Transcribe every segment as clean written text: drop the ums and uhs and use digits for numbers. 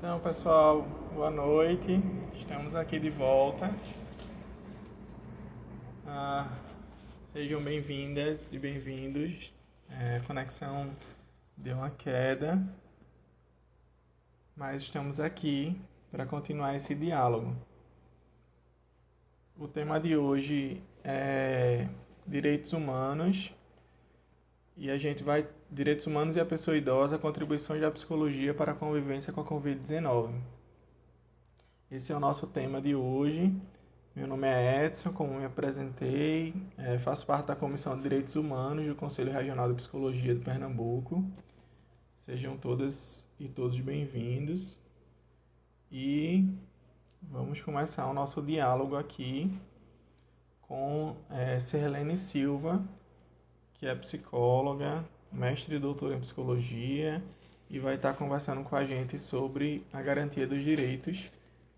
Então, pessoal, boa noite. Estamos aqui de volta. Ah, Sejam bem-vindas e bem-vindos. A conexão deu uma queda, mas estamos aqui para continuar esse diálogo. O tema de hoje é direitos humanos e direitos humanos e a pessoa idosa, contribuições da psicologia para a convivência com a Covid-19. Esse é o nosso tema de hoje. Meu nome é Edson, como me apresentei, faço parte da Comissão de Direitos Humanos do Conselho Regional de Psicologia de Pernambuco. Sejam todas e todos bem-vindos. E vamos começar o nosso diálogo aqui com Sirlene Silva, que é psicóloga, mestre e doutora em psicologia, e vai estar conversando com a gente sobre a garantia dos direitos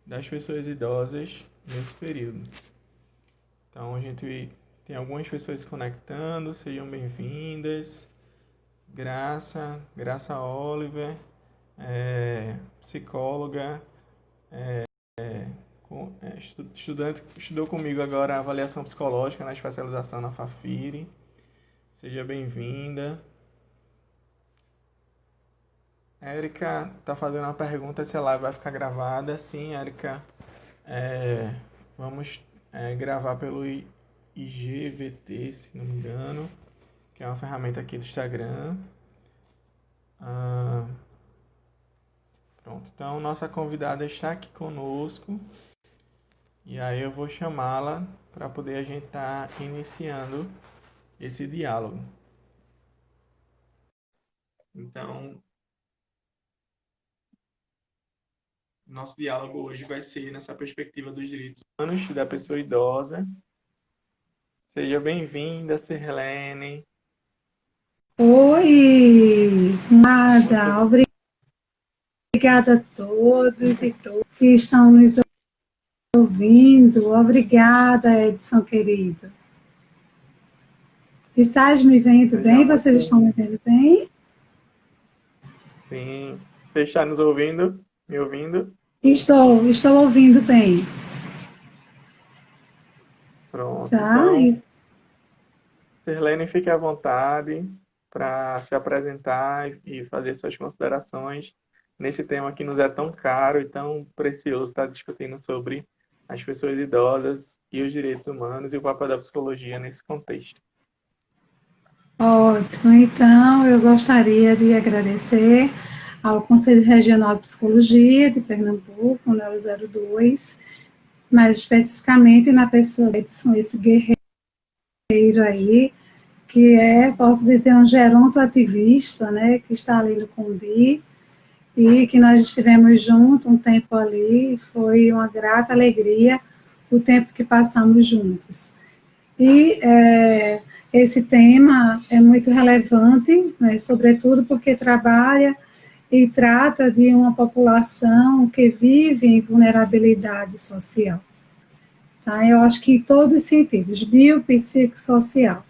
das pessoas idosas nesse período. Então, a gente tem algumas pessoas se conectando, sejam bem-vindas. Graça Oliver, psicóloga, estudou comigo agora a avaliação psicológica na especialização na Fafiri. Seja bem-vinda. Érica está fazendo uma pergunta se a live vai ficar gravada. Sim, Érica. Vamos gravar pelo IGVT, se não me engano, que é uma ferramenta aqui do Instagram. Pronto, então nossa convidada está aqui conosco e aí eu vou chamá-la para poder a gente estar iniciando esse diálogo. Então, nosso diálogo hoje vai ser nessa perspectiva dos direitos humanos da pessoa idosa. Seja bem-vinda, Sirlene. Oi, nada, obrigada a todos e todas que estão nos ouvindo. Obrigada, Edson, querido. Estás me vendo bem? Vocês estão me vendo bem? Sim. Você está nos ouvindo? Me ouvindo? Estou ouvindo bem. Pronto. Tá? Então, Sirlene, fique à vontade para se apresentar e fazer suas considerações nesse tema que nos é tão caro e tão precioso estar discutindo sobre as pessoas idosas e os direitos humanos e o papel da psicologia nesse contexto. Ótimo. Então, eu gostaria de agradecer ao Conselho Regional de Psicologia de Pernambuco, né, o 02, mais especificamente na pessoa de Edson, esse guerreiro aí, que posso dizer, um geronto ativista, né, que está ali no Condi, e que nós estivemos juntos um tempo ali, foi uma grata alegria o tempo que passamos juntos. E esse tema é muito relevante, né, sobretudo porque trabalha e trata de uma população que vive em vulnerabilidade social. Tá? Eu acho que em todos os sentidos, biopsicossocial.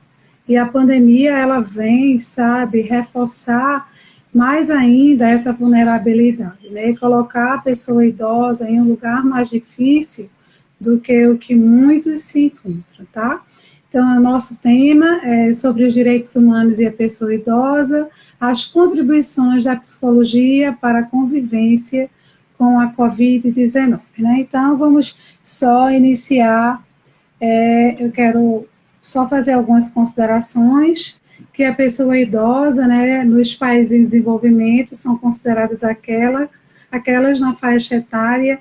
E a pandemia, ela vem, sabe, reforçar mais ainda essa vulnerabilidade, né? E colocar a pessoa idosa em um lugar mais difícil do que o que muitos se encontram, tá? Então, o nosso tema é sobre os direitos humanos e a pessoa idosa, as contribuições da psicologia para a convivência com a Covid-19, né? Então, vamos só iniciar, eu quero só fazer algumas considerações, que a pessoa idosa, né, nos países em desenvolvimento, são consideradas aquelas na faixa etária,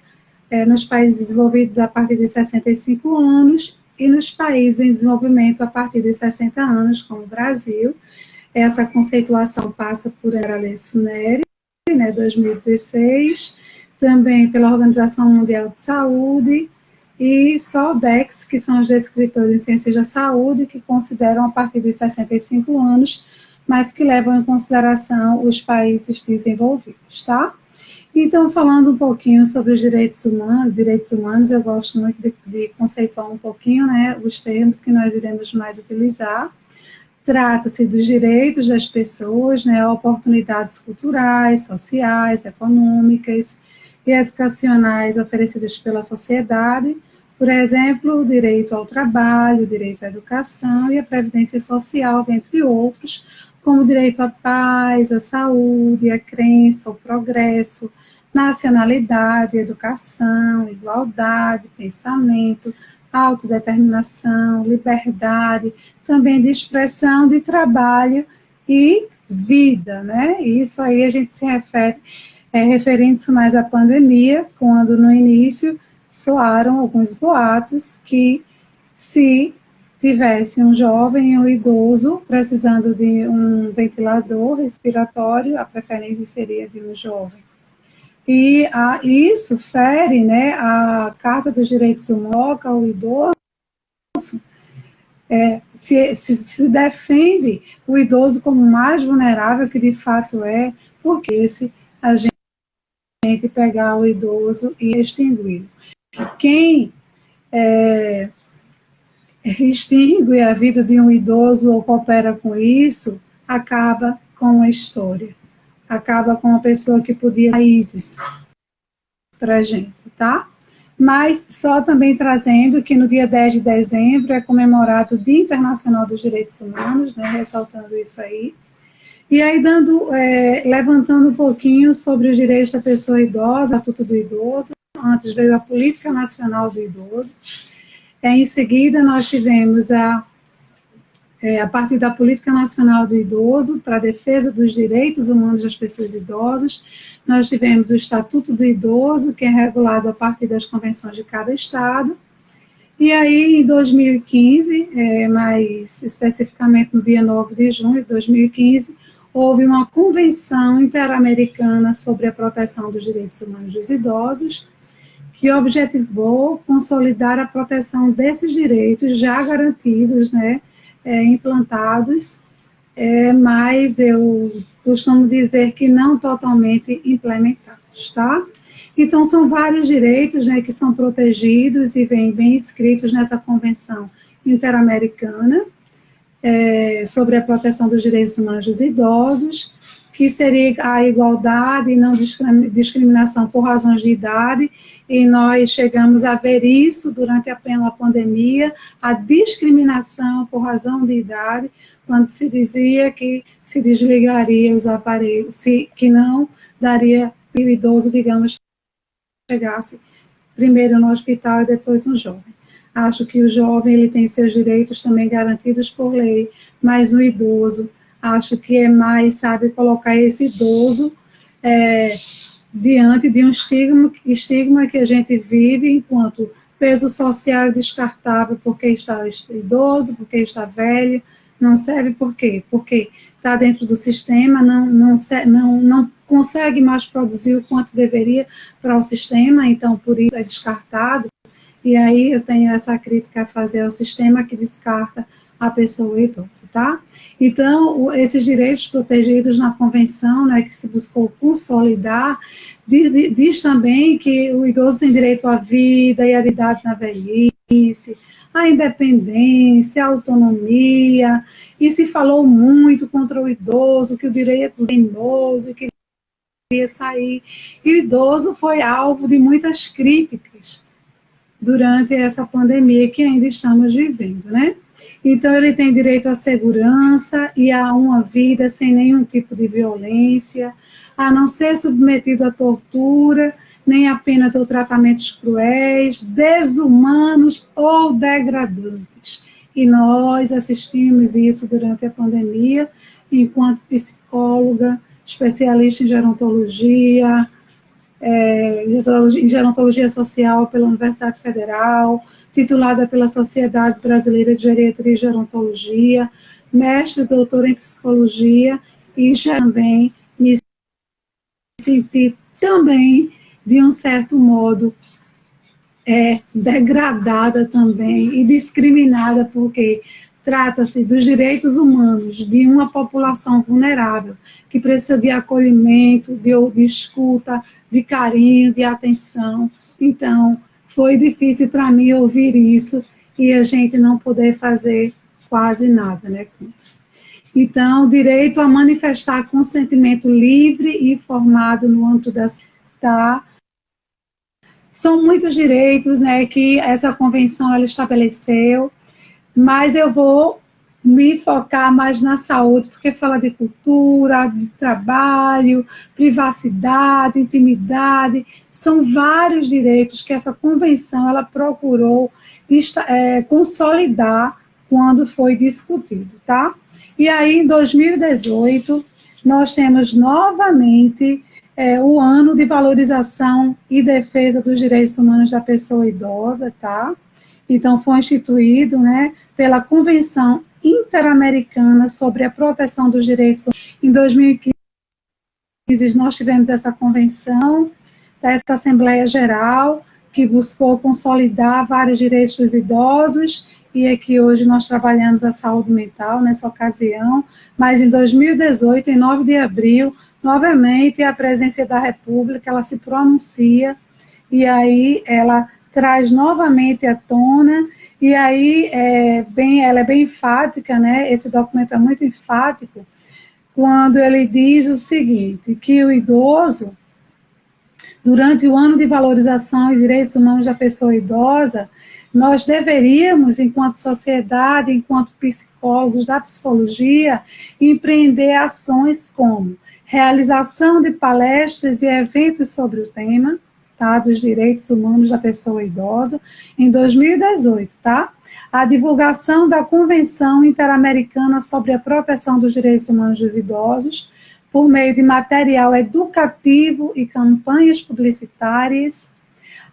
nos países desenvolvidos a partir de 65 anos, e nos países em desenvolvimento a partir de 60 anos, como o Brasil. Essa conceituação passa por Alex Neri, né, 2016, também pela Organização Mundial de Saúde, e SOLDEX, que são os descritores em ciências da saúde, que consideram a partir de 65 anos, mas que levam em consideração os países desenvolvidos, tá? Então, falando um pouquinho sobre os direitos humanos, eu gosto muito de conceituar um pouquinho, né, os termos que nós iremos mais utilizar. Trata-se dos direitos das pessoas, né, oportunidades culturais, sociais, econômicas, e educacionais oferecidas pela sociedade, por exemplo, o direito ao trabalho, o direito à educação e à previdência social, dentre outros, como o direito à paz, à saúde, à crença, ao progresso, nacionalidade, educação, igualdade, pensamento, autodeterminação, liberdade, também de expressão, de trabalho e vida, né? Isso aí a gente se refere, referindo-se mais à pandemia, quando no início soaram alguns boatos que se tivesse um jovem ou idoso precisando de um ventilador respiratório, a preferência seria de um jovem. E isso fere, né, a Carta dos Direitos Humanos ao idoso, se defende o idoso como mais vulnerável, que de fato é, porque se a gente pegar o idoso e extinguir. Quem extingue a vida de um idoso ou coopera com isso, acaba com a história, acaba com uma pessoa que podia dar raízes para a gente, tá? Mas só também trazendo que no dia 10 de dezembro é comemorado o Dia Internacional dos Direitos Humanos, né, ressaltando isso aí. E aí levantando um pouquinho sobre os direitos da pessoa idosa, o Estatuto do Idoso. Antes veio a Política Nacional do Idoso. Em seguida nós tivemos a partir da Política Nacional do Idoso, para a defesa dos direitos humanos das pessoas idosas, nós tivemos o Estatuto do Idoso, que é regulado a partir das convenções de cada estado, e aí em 2015, mais especificamente no dia 9 de junho de 2015, houve uma convenção interamericana sobre a proteção dos direitos humanos dos idosos, que objetivou consolidar a proteção desses direitos já garantidos, né, implantados, mas eu costumo dizer que não totalmente implementados, tá? Então, são vários direitos, né, que são protegidos e vêm bem escritos nessa Convenção Interamericana sobre a proteção dos direitos humanos dos idosos, que seria a igualdade e não discriminação por razões de idade, e nós chegamos a ver isso durante a plena pandemia, a discriminação por razão de idade, quando se dizia que se desligaria os aparelhos, que não daria o idoso, digamos, chegasse primeiro no hospital e depois no jovem. Acho que o jovem ele tem seus direitos também garantidos por lei, mas o idoso, acho que é mais, sabe, colocar esse idoso diante de um estigma que a gente vive enquanto peso social descartável, porque está idoso, porque está velho, não serve por quê? Porque está dentro do sistema, não consegue mais produzir o quanto deveria para o sistema, então por isso é descartado, e aí eu tenho essa crítica a fazer ao sistema que descarta a pessoa idosa, tá? Então, esses direitos protegidos na Convenção, né, que se buscou consolidar, diz também que o idoso tem direito à vida e à idade na velhice, à independência, à autonomia, e se falou muito contra o idoso, que o direito do idoso, que ia sair, e o idoso foi alvo de muitas críticas durante essa pandemia que ainda estamos vivendo, né? Então, ele tem direito à segurança e a uma vida sem nenhum tipo de violência, a não ser submetido à tortura, nem apenas a tratamentos cruéis, desumanos ou degradantes. E nós assistimos isso durante a pandemia, enquanto psicóloga, especialista em gerontologia, em gerontologia social pela Universidade Federal, titulada pela Sociedade Brasileira de Geriatria e Gerontologia, mestre e doutora em psicologia, e já também me senti também, de um certo modo, degradada também e discriminada, porque trata-se dos direitos humanos de uma população vulnerável, que precisa de acolhimento, de escuta, de carinho, de atenção. Então, foi difícil para mim ouvir isso e a gente não poder fazer quase nada, né, contra. Então, direito a manifestar consentimento livre e informado no âmbito da São muitos direitos, né, que essa convenção ela estabeleceu, mas eu vou me focar mais na saúde, porque fala de cultura, de trabalho, privacidade, intimidade, são vários direitos que essa convenção ela procurou consolidar quando foi discutido, tá? E aí, em 2018, nós temos novamente o ano de valorização e defesa dos direitos humanos da pessoa idosa, tá? Então, foi instituído, né, pela Convenção Interamericana sobre a Proteção dos Direitos Humanos. Em 2015, nós tivemos essa convenção, essa Assembleia Geral, que buscou consolidar vários direitos dos idosos, e é que hoje nós trabalhamos a saúde mental nessa ocasião, mas em 2018, em 9 de abril, novamente a Presidência da República, ela se pronuncia, e aí ela traz novamente à tona, e aí ela é bem enfática, né? Esse documento é muito enfático, quando ele diz o seguinte, que o idoso, durante o ano de valorização e direitos humanos da pessoa idosa, nós deveríamos, enquanto sociedade, enquanto psicólogos da psicologia, empreender ações como realização de palestras e eventos sobre o tema, tá, dos direitos humanos da pessoa idosa, em 2018, tá? A divulgação da Convenção Interamericana sobre a Proteção dos Direitos Humanos dos Idosos, por meio de material educativo e campanhas publicitárias,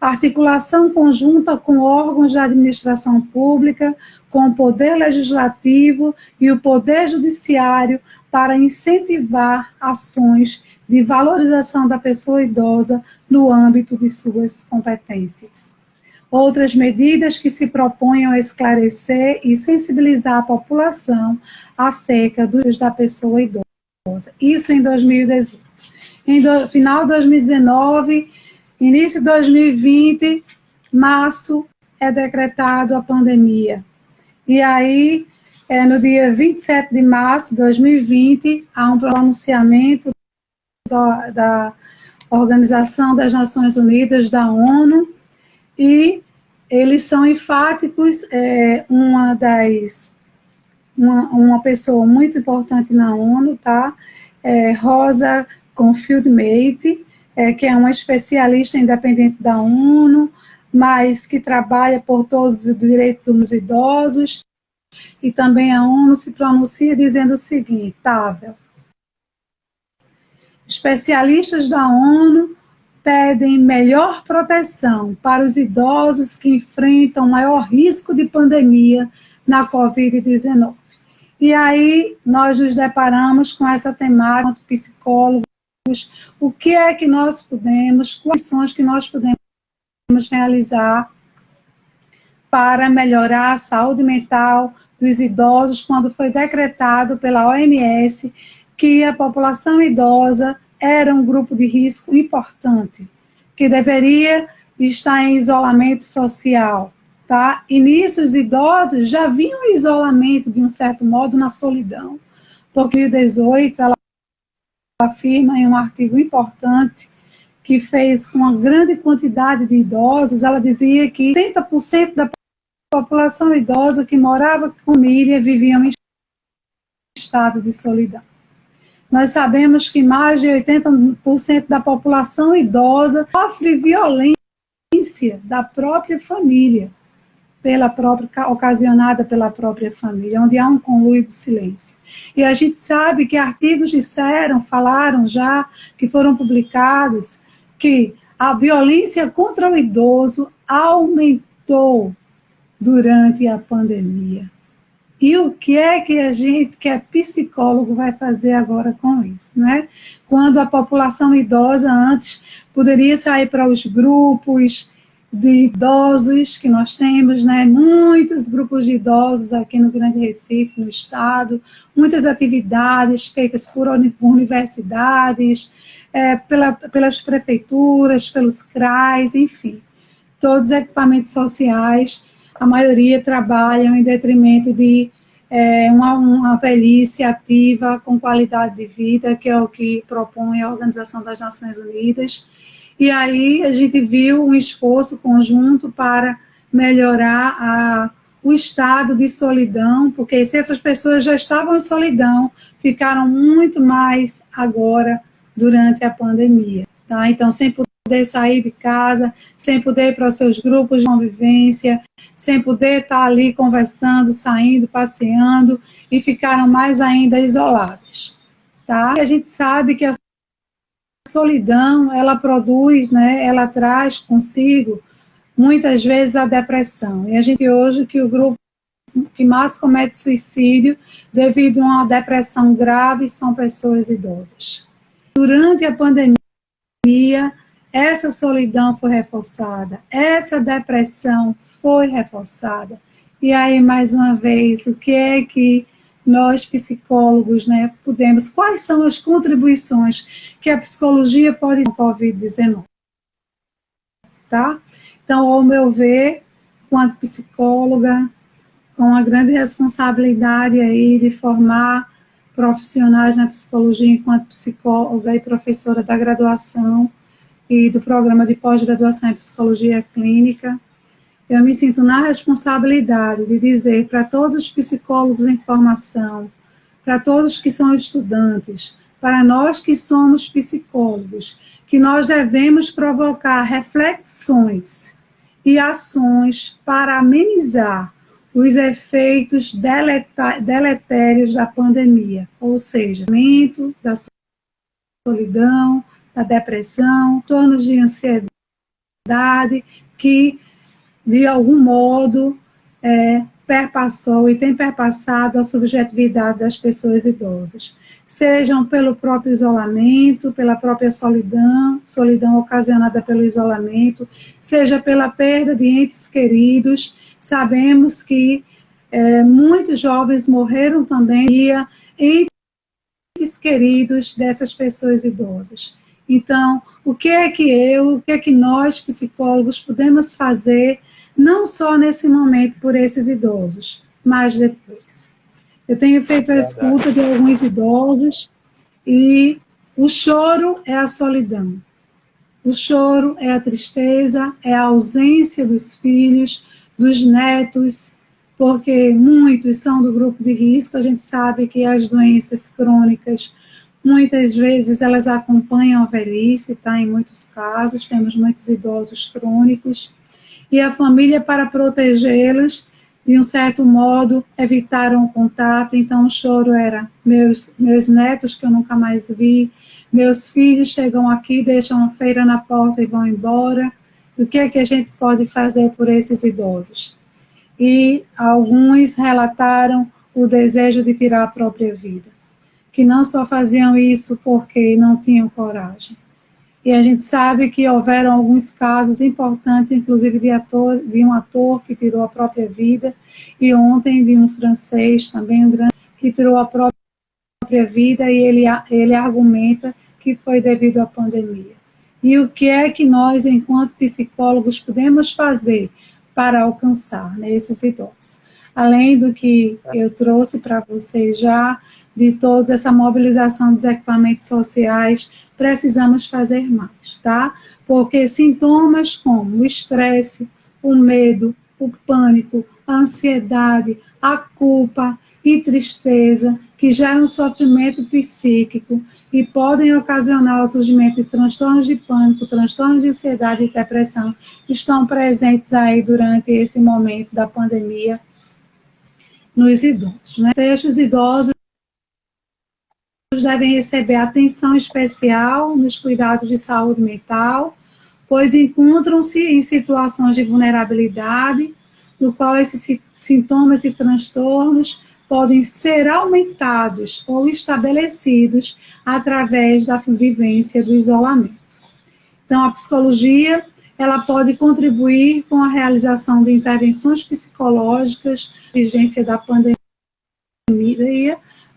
articulação conjunta com órgãos da administração pública, com o Poder Legislativo e o Poder Judiciário para incentivar ações de valorização da pessoa idosa no âmbito de suas competências. Outras medidas que se proponham a esclarecer e sensibilizar a população acerca dos direitos da pessoa idosa. Isso em 2018. Final de 2019, início de 2020, março, é decretado a pandemia. E aí, no dia 27 de março de 2020, há um pronunciamento da Organização das Nações Unidas, da ONU, e eles são enfáticos, uma pessoa muito importante na ONU, tá? Rosa Confieldmate, que é uma especialista independente da ONU, mas que trabalha por todos os direitos dos idosos, e também a ONU se pronuncia dizendo o seguinte, Tável, especialistas da ONU pedem melhor proteção para os idosos que enfrentam maior risco de pandemia na Covid-19. E aí nós nos deparamos com essa temática, enquanto psicólogos, o que é que nós podemos, quais ações que nós podemos realizar para melhorar a saúde mental dos idosos, quando foi decretado pela OMS que a população idosa era um grupo de risco importante, que deveria estar em isolamento social, tá? E nisso os idosos já vinham em isolamento, de um certo modo, na solidão, porque em 2018 ela afirma em um artigo importante que fez com uma grande quantidade de idosos, ela dizia que 80% da população idosa que morava com família viviam em estado de solidão. Nós sabemos que mais de 80% da população idosa sofre violência da própria família, ocasionada pela própria família, onde há um conluio de silêncio. E a gente sabe que artigos falaram já, que foram publicados, que a violência contra o idoso aumentou durante a pandemia. E o que é que a gente, que é psicólogo, vai fazer agora com isso, né? Quando a população idosa antes poderia sair para os grupos de idosos que nós temos, né? Muitos grupos de idosos aqui no Grande Recife, no estado, muitas atividades feitas por universidades, pelas prefeituras, pelos CRAs, enfim, todos os equipamentos sociais, a maioria trabalham em detrimento de uma velhice ativa, com qualidade de vida, que é o que propõe a Organização das Nações Unidas. E aí a gente viu um esforço conjunto para melhorar o estado de solidão, porque se essas pessoas já estavam em solidão, ficaram muito mais agora durante a pandemia. Tá? Então, sem poder sair de casa, sem poder ir para os seus grupos de convivência, sem poder estar ali conversando, saindo, passeando, e ficaram mais ainda isoladas. Tá? E a gente sabe que a solidão, ela produz, né, ela traz consigo, muitas vezes, a depressão. E a gente hoje que o grupo que mais comete suicídio devido a uma depressão grave são pessoas idosas. Durante a pandemia, essa solidão foi reforçada, essa depressão foi reforçada. E aí, mais uma vez, o que é que nós, psicólogos, né, podemos, quais são as contribuições que a psicologia pode dar com a Covid-19? Tá? Então, ao meu ver, enquanto psicóloga, com a grande responsabilidade aí de formar profissionais na psicologia enquanto psicóloga e professora da graduação e do programa de pós-graduação em psicologia clínica, eu me sinto na responsabilidade de dizer para todos os psicólogos em formação, para todos que são estudantes, para nós que somos psicólogos, que nós devemos provocar reflexões e ações para amenizar os efeitos deletérios da pandemia, ou seja, aumento da solidão, da depressão, transtornos de ansiedade, que, de algum modo, perpassou e tem perpassado a subjetividade das pessoas idosas, sejam pelo próprio isolamento, pela própria solidão ocasionada pelo isolamento, seja pela perda de entes queridos. Sabemos que muitos jovens morreram também, entes queridos dessas pessoas idosas. Então, o que é que nós, psicólogos, podemos fazer, não só nesse momento por esses idosos, mas depois? Eu tenho feito a escuta de alguns idosos e o choro é a solidão. O choro é a tristeza, é a ausência dos filhos, dos netos, porque muitos são do grupo de risco. A gente sabe que as doenças crônicas, muitas vezes, elas acompanham a velhice, tá? Em muitos casos, temos muitos idosos crônicos. E a família, para protegê-los, de um certo modo, evitaram o contato. Então, o choro era meus netos, que eu nunca mais vi, meus filhos chegam aqui, deixam a feira na porta e vão embora. O que é que a gente pode fazer por esses idosos? E alguns relataram o desejo de tirar a própria vida, que não só faziam isso porque não tinham coragem. E a gente sabe que houveram alguns casos importantes, inclusive de um ator que tirou a própria vida, e ontem de um francês, também um grande, que tirou a própria vida, e ele argumenta que foi devido à pandemia. E o que é que nós, enquanto psicólogos, podemos fazer para alcançar, né, esses idosos? Além do que eu trouxe para vocês já, de toda essa mobilização dos equipamentos sociais, precisamos fazer mais, tá? Porque sintomas como o estresse, o medo, o pânico, a ansiedade, a culpa e tristeza, que geram sofrimento psíquico e podem ocasionar o surgimento de transtornos de pânico, transtornos de ansiedade e depressão, estão presentes aí durante esse momento da pandemia nos idosos, né? Os idosos devem receber atenção especial nos cuidados de saúde mental, pois encontram-se em situações de vulnerabilidade, no qual esses sintomas e transtornos podem ser aumentados ou estabelecidos através da vivência do isolamento. Então, a psicologia, ela pode contribuir com a realização de intervenções psicológicas, vigência da pandemia,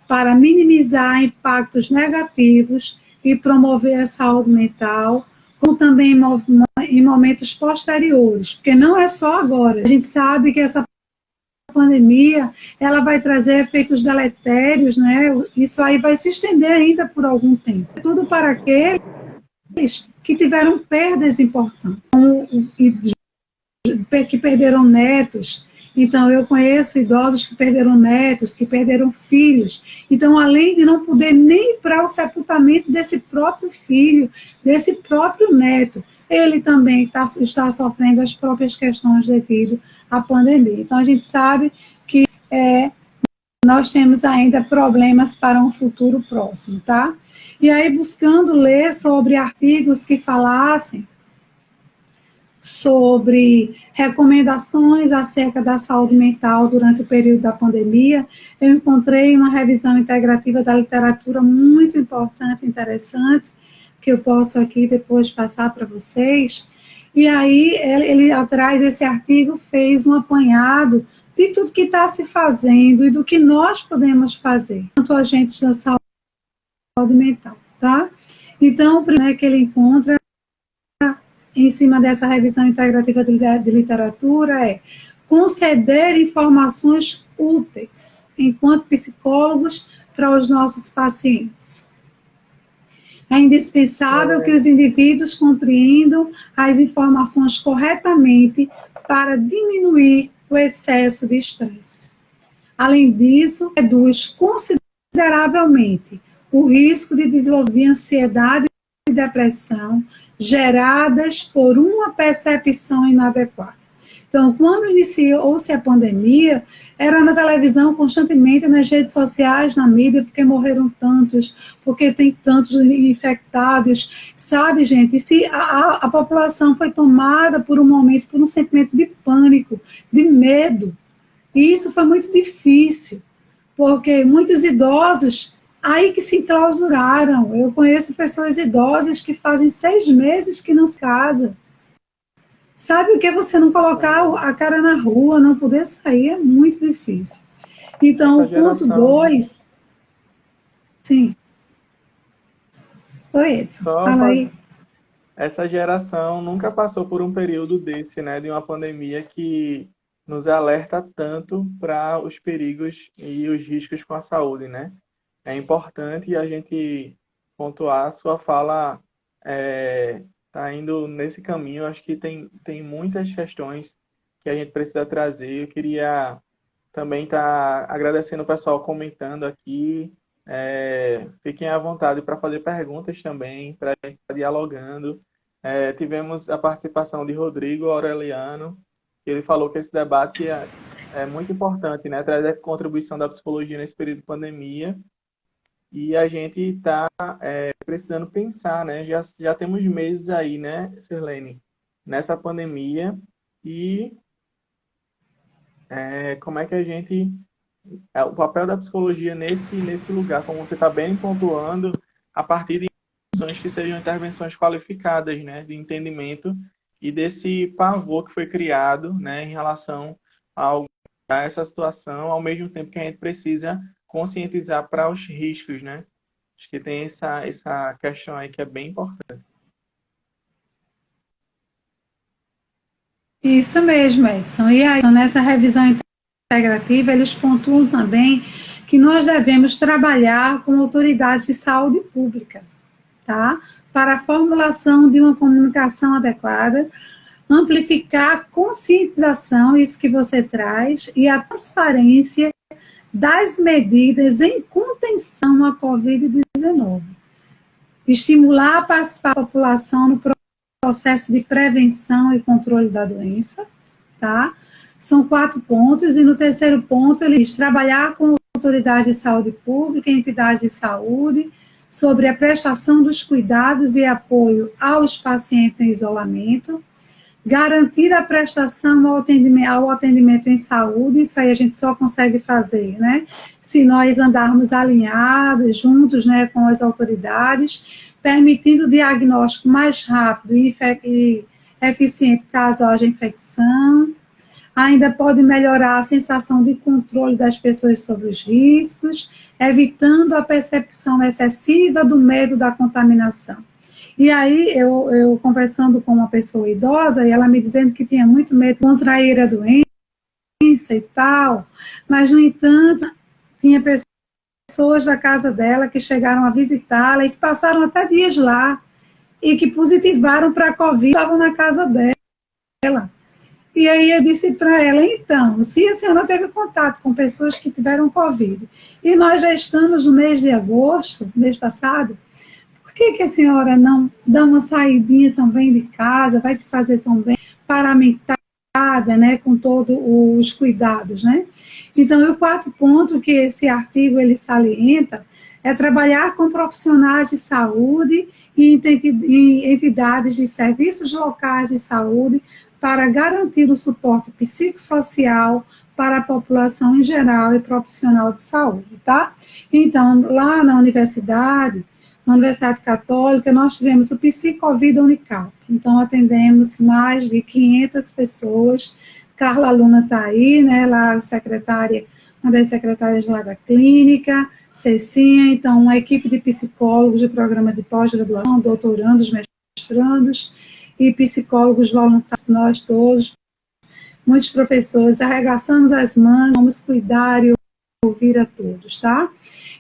para minimizar impactos negativos e promover a saúde mental, como também em momentos posteriores, porque não é só agora. A gente sabe que essa pandemia, ela vai trazer efeitos deletérios, né? Isso aí vai se estender ainda por algum tempo. Tudo para aqueles que tiveram perdas importantes, que perderam netos. Então, eu conheço idosos que perderam netos, que perderam filhos. Então, além de não poder nem ir para o sepultamento desse próprio filho, desse próprio neto, ele também está sofrendo as próprias questões devido à pandemia. Então, a gente sabe que nós temos ainda problemas para um futuro próximo, tá? E aí, buscando ler sobre artigos que falassem sobre recomendações acerca da saúde mental durante o período da pandemia, eu encontrei uma revisão integrativa da literatura muito importante, interessante, que eu posso aqui depois passar para vocês. E aí, ele atrás desse artigo, fez um apanhado de tudo que está se fazendo e do que nós podemos fazer, quanto agentes da saúde mental, tá? Então, o que ele encontra em cima dessa revisão integrativa de literatura é conceder informações úteis, enquanto psicólogos, para os nossos pacientes. É indispensável que os indivíduos compreendam as informações corretamente para diminuir o excesso de estresse. Além disso, reduz consideravelmente o risco de desenvolver ansiedade e depressão geradas por uma percepção inadequada. Então, quando iniciou-se a pandemia, era na televisão constantemente, nas redes sociais, na mídia, porque morreram tantos, porque tem tantos infectados, sabe, gente? E se a população foi tomada por um momento, por um sentimento de pânico, de medo, e isso foi muito difícil, porque muitos idosos aí que se enclausuraram. Eu conheço pessoas idosas que fazem 6 meses que não se casam. Sabe o que é você não colocar a cara na rua, não poder sair? É muito difícil. Então, o ponto 2... Sim. Oi, Edson, fala aí. Essa geração nunca passou por um período desse, né, de uma pandemia que nos alerta tanto para os perigos e os riscos com a saúde, né? É importante a gente pontuar, a sua fala está indo nesse caminho. Acho que tem muitas questões que a gente precisa trazer. Eu queria também estar agradecendo o pessoal comentando aqui. Fiquem à vontade para fazer perguntas também, para a gente estar dialogando. Tivemos a participação de Rodrigo Aureliano, que ele falou que esse debate é muito importante, né? Trazer a contribuição da psicologia nesse período de pandemia. E a gente está precisando pensar, né? Já temos meses aí, né, Sirlene, nessa pandemia. E como é que a gente... o papel da psicologia nesse lugar, como você está bem pontuando, a partir de intervenções que sejam intervenções qualificadas, né? De entendimento e desse pavor que foi criado, né, em relação a essa situação, ao mesmo tempo que a gente precisa conscientizar para os riscos, né? Acho que tem essa questão aí que é bem importante. Isso mesmo, Edson. E aí, nessa revisão integrativa, eles pontuam também que nós devemos trabalhar com autoridades de saúde pública, tá? Para a formulação de uma comunicação adequada, amplificar a conscientização, isso que você traz, e a transparência das medidas em contenção à Covid-19. Estimular a participação da população no processo de prevenção e controle da doença, tá? São 4 pontos, e no terceiro ponto ele diz trabalhar com autoridade de saúde pública, entidade de saúde, sobre a prestação dos cuidados e apoio aos pacientes em isolamento, garantir a prestação ao atendimento em saúde. Isso aí a gente só consegue fazer, né, se nós andarmos alinhados, juntos, né, com as autoridades, permitindo o diagnóstico mais rápido e eficiente caso haja infecção. Ainda pode melhorar a sensação de controle das pessoas sobre os riscos, evitando a percepção excessiva do medo da contaminação. E aí, eu conversando com uma pessoa idosa, e ela me dizendo que tinha muito medo de contrair a doença e tal, mas, no entanto, tinha pessoas da casa dela que chegaram a visitá-la e que passaram até dias lá, e que positivaram para a Covid, estavam na casa dela. E aí eu disse para ela, então, se a senhora teve contato com pessoas que tiveram Covid, e nós já estamos no mês de agosto, mês passado, por que a senhora não dá uma saidinha também de casa, vai te fazer também paramentada, né, com todos os cuidados, né? Então, o quarto ponto que esse artigo ele salienta é trabalhar com profissionais de saúde e entidades de serviços locais de saúde para garantir o suporte psicossocial para a população em geral e profissional de saúde, tá? Então, lá na Universidade Católica, nós tivemos o Psicovida Unicap. Então, atendemos mais de 500 pessoas. Carla Luna está aí, né, lá secretária, uma das secretárias lá da clínica, Cecinha, então, uma equipe de psicólogos de programa de pós-graduação, doutorandos, mestrandos, e psicólogos voluntários, nós todos, muitos professores, arregaçamos as mangas, vamos cuidar e ouvir a todos, tá?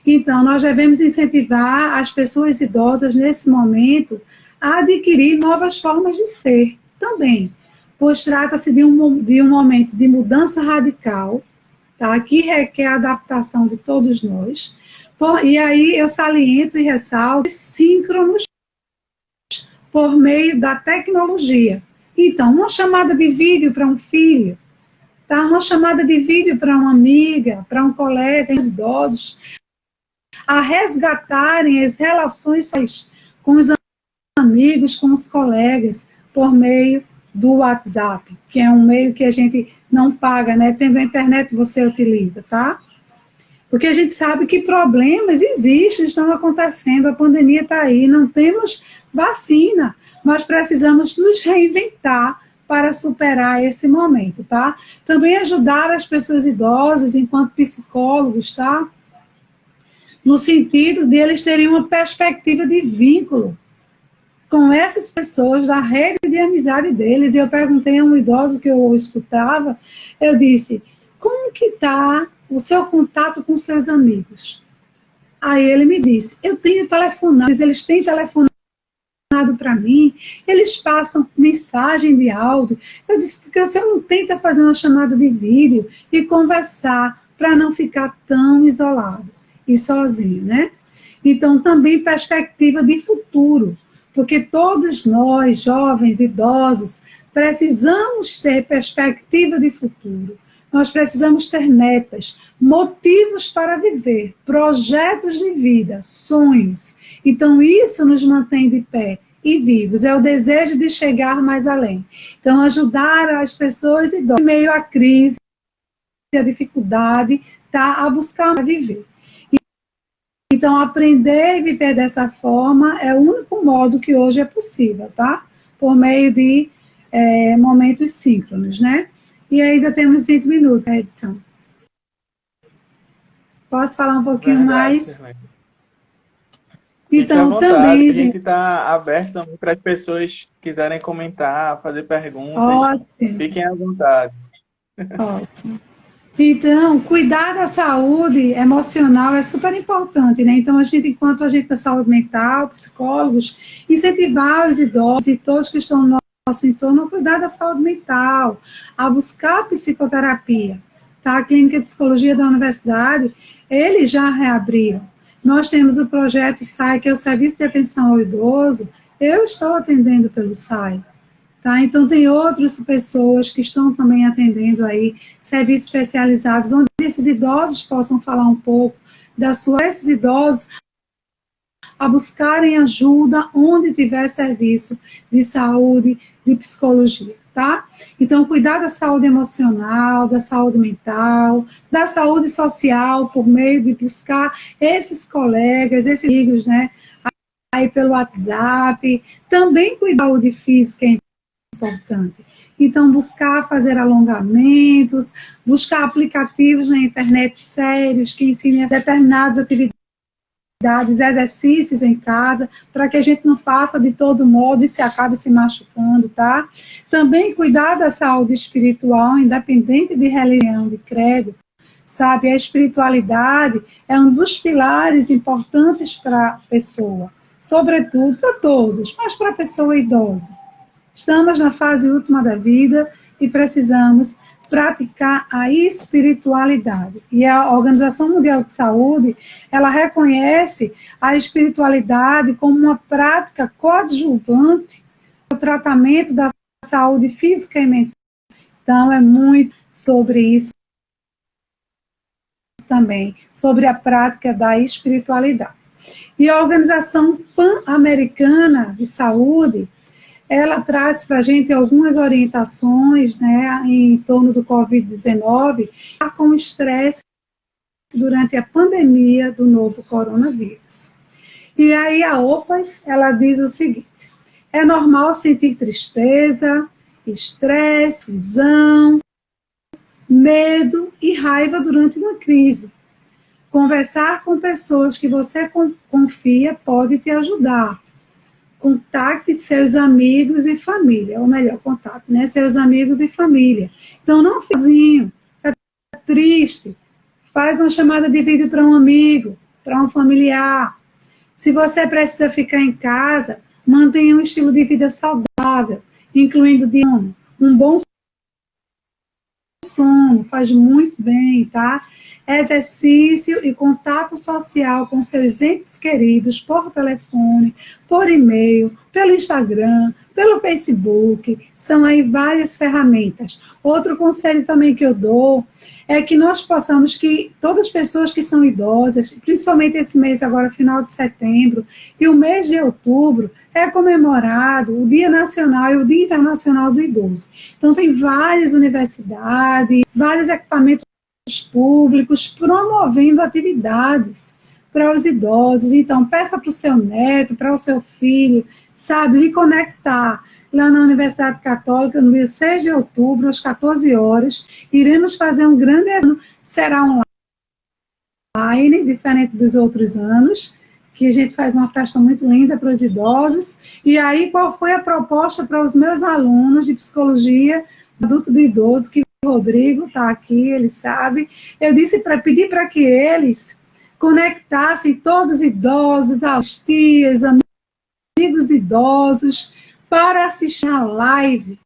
Então, nós devemos incentivar as pessoas idosas, nesse momento, a adquirir novas formas de ser também, pois trata-se de um momento de mudança radical, tá? Que requer a adaptação de todos nós. E aí eu saliento e ressalto síncronos por meio da tecnologia. Então, uma chamada de vídeo para um filho, tá? Uma chamada de vídeo para uma amiga, para um colega, idosos, a resgatarem as relações com os amigos, com os colegas, por meio do WhatsApp, que é um meio que a gente não paga, né? Tendo a internet você utiliza, tá? Porque a gente sabe que problemas existem, estão acontecendo, a pandemia está aí, não temos vacina, nós precisamos nos reinventar para superar esse momento, tá? Também ajudar as pessoas idosas, enquanto psicólogos, tá? No sentido de eles terem uma perspectiva de vínculo com essas pessoas, da rede de amizade deles. E eu perguntei a um idoso que eu escutava, eu disse, como que está o seu contato com seus amigos? Aí ele me disse, eu tenho telefonado, eles têm telefonado para mim, eles passam mensagem de áudio. Eu disse, porque você não tenta fazer uma chamada de vídeo e conversar para não ficar tão isolado e sozinho, né? Então, também perspectiva de futuro, porque todos nós, jovens, idosos, precisamos ter perspectiva de futuro. Nós precisamos ter metas, motivos para viver, projetos de vida, sonhos. Então, isso nos mantém de pé e vivos. É o desejo de chegar mais além. Então, ajudar as pessoas idosas, em meio à crise, à dificuldade, tá, a buscar viver. Então, aprender e viver dessa forma é o único modo que hoje é possível, tá? Por meio de momentos síncronos, né? E ainda temos 20 minutos, a edição. Posso falar um pouquinho mais? Então, também... A gente está aberto também para as pessoas que quiserem comentar, fazer perguntas. Ótimo. Fiquem à vontade. Ótimo. Então, cuidar da saúde emocional é super importante, né? Então, enquanto a gente da saúde mental, psicólogos, incentivar os idosos e todos que estão no nosso entorno a cuidar da saúde mental, a buscar psicoterapia, tá? A Clínica de Psicologia da Universidade, eles já reabriram. Nós temos o projeto SAI, que é o Serviço de Atenção ao Idoso, eu estou atendendo pelo SAI. Tá? Então, tem outras pessoas que estão também atendendo aí, serviços especializados, onde esses idosos possam falar um pouco esses idosos a buscarem ajuda onde tiver serviço de saúde, de psicologia, tá? Então, cuidar da saúde emocional, da saúde mental, da saúde social, por meio de buscar esses colegas, esses amigos, né? Aí pelo WhatsApp, também cuidar da saúde física é importante. Então, buscar fazer alongamentos, buscar aplicativos na internet sérios que ensinem determinadas atividades, exercícios em casa, para que a gente não faça de todo modo e se acabe se machucando, tá? Também cuidar da saúde espiritual, independente de religião, de credo, sabe? A espiritualidade é um dos pilares importantes para a pessoa, sobretudo para todos, mas para a pessoa idosa. Estamos na fase última da vida e precisamos praticar a espiritualidade. E a Organização Mundial de Saúde, ela reconhece a espiritualidade como uma prática coadjuvante no tratamento da saúde física e mental. Então, é muito sobre isso também, sobre a prática da espiritualidade. E a Organização Pan-Americana de Saúde, ela traz para a gente algumas orientações, né, em torno do Covid-19, com o estresse durante a pandemia do novo coronavírus. E aí a OPAS, ela diz o seguinte: é normal sentir tristeza, estresse, visão, medo e raiva durante uma crise. Conversar com pessoas que você confia pode te ajudar. Contacte seus amigos e família, ou melhor, contate, né, seus amigos e família. Então, não sozinho, está triste, faz uma chamada de vídeo para um amigo, para um familiar. Se você precisa ficar em casa, mantenha um estilo de vida saudável, incluindo um bom sono, faz muito bem, tá? Exercício e contato social com seus entes queridos por telefone, por e-mail, pelo Instagram, pelo Facebook, são aí várias ferramentas. Outro conselho também que eu dou é que nós possamos, que todas as pessoas que são idosas, principalmente esse mês agora, final de setembro, e o mês de outubro, é comemorado o Dia Nacional e o Dia Internacional do Idoso. Então tem várias universidades, vários equipamentos públicos promovendo atividades para os idosos. Então, peça para o seu neto, para o seu filho, sabe, lhe conectar. Lá na Universidade Católica, no dia 6 de outubro, às 14 horas, iremos fazer um grande evento, será online, diferente dos outros anos, que a gente faz uma festa muito linda para os idosos. E aí, qual foi a proposta para os meus alunos de psicologia adulto do idoso, que o Rodrigo está aqui, ele sabe. Eu disse para pedir para que eles conectassem todos os idosos, as tias, amigos idosos, para assistir a live.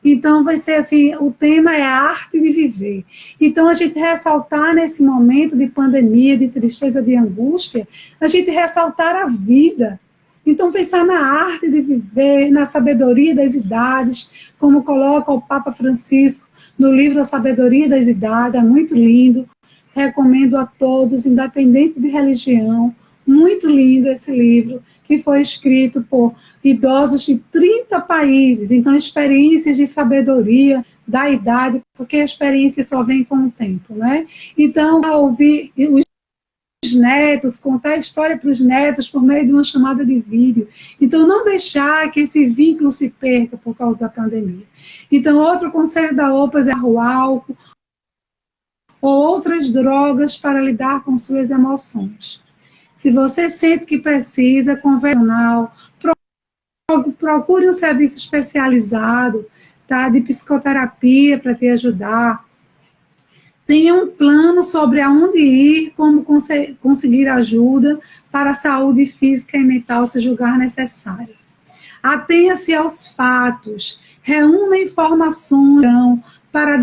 Então, vai ser assim, o tema é a arte de viver. Então, a gente ressaltar nesse momento de pandemia, de tristeza, de angústia, a gente ressaltar a vida. Então, pensar na arte de viver, na sabedoria das idades, como coloca o Papa Francisco no livro A Sabedoria das Idades, é muito lindo. Recomendo a todos, independente de religião, muito lindo esse livro, que foi escrito por idosos de 30 países. Então, experiências de sabedoria da idade, porque a experiência só vem com o tempo, né? Então, a ouvir os netos, contar a história para os netos por meio de uma chamada de vídeo. Então, não deixar que esse vínculo se perca por causa da pandemia. Então, outro conselho da OPAS é o álcool ou outras drogas para lidar com suas emoções. Se você sente que precisa, convencional, procure um serviço especializado, tá, de psicoterapia para te ajudar. Tenha um plano sobre aonde ir, como conseguir ajuda para a saúde física e mental, se julgar necessário. Atenha-se aos fatos, reúna informações para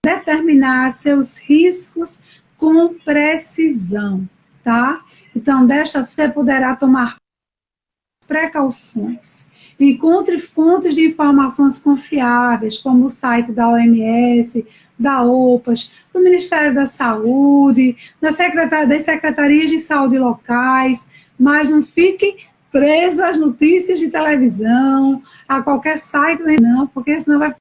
determinar seus riscos com precisão, tá? Então, desta você poderá tomar precauções. Encontre fontes de informações confiáveis, como o site da OMS, da OPAS, do Ministério da Saúde, das secretarias de saúde locais, mas não fique preso às notícias de televisão, a qualquer site, não, porque senão vai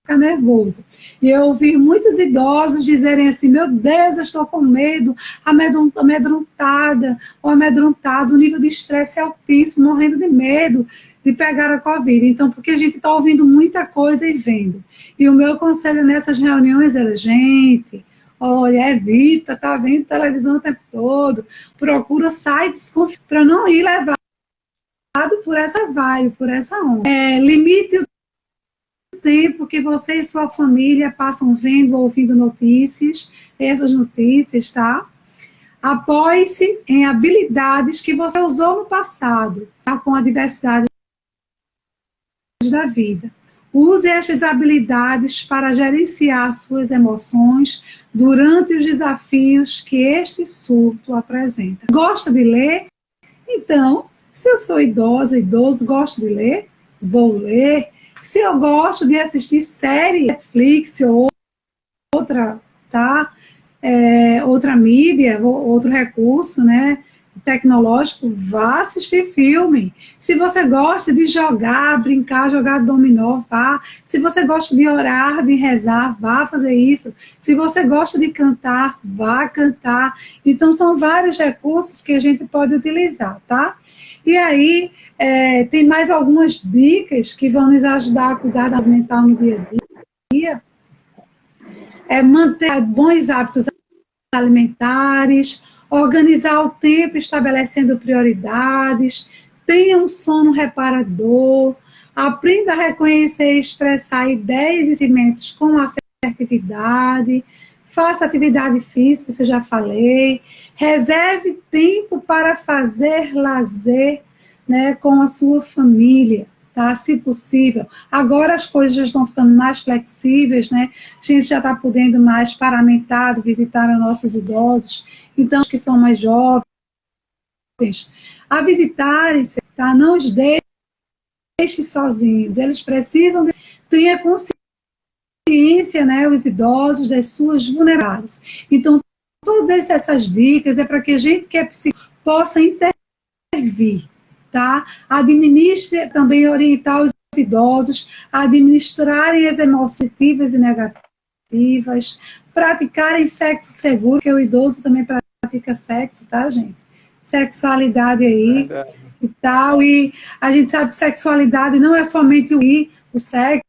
ficar nervoso. E eu ouvi muitos idosos dizerem assim: meu Deus, eu estou com medo, amedrontada ou amedrontado, o nível de estresse é altíssimo, morrendo de medo de pegar a Covid. Então, porque a gente está ouvindo muita coisa e vendo. E o meu conselho nessas reuniões era: gente, olha, evita, tá vendo televisão o tempo todo, procura sites para não ir levado por essa vibe, por essa onda. Limite o tempo que você e sua família passam vendo ou ouvindo notícias, essas notícias, tá? Apoie-se em habilidades que você usou no passado, tá? Com a diversidade da vida. Use estas habilidades para gerenciar suas emoções durante os desafios que este surto apresenta. Gosta de ler? Então, se eu sou idoso, gosto de ler, vou ler. Se eu gosto de assistir série, Netflix ou outra, tá? Outra mídia, outro recurso, né, tecnológico, vá assistir filme. Se você gosta de jogar, brincar, jogar dominó, vá. Se você gosta de orar, de rezar, vá fazer isso. Se você gosta de cantar, vá cantar. Então, são vários recursos que a gente pode utilizar, tá? E aí, tem mais algumas dicas que vão nos ajudar a cuidar da saúde mental no dia a dia. Manter bons hábitos alimentares, organizar o tempo estabelecendo prioridades, tenha um sono reparador, aprenda a reconhecer e expressar ideias e sentimentos com assertividade, faça atividade física, isso eu já falei, reserve tempo para fazer lazer, né, com a sua família, tá? Se possível. Agora as coisas já estão ficando mais flexíveis, né? A gente já está podendo mais paramentado, visitar os nossos idosos, então, os que são mais jovens, a visitarem-se, tá? Não os deixe sozinhos, eles precisam ter consciência, né, os idosos, das suas vulnerabilidades. Então, todas essas dicas é para que a gente que é psicólogo possa intervir, tá? Administre, também orientar os idosos a administrarem as emoções positivas e negativas, praticarem sexo seguro, porque o idoso também pratica sexo, tá, gente? Sexualidade aí e tal, e a gente sabe que sexualidade não é somente o sexo,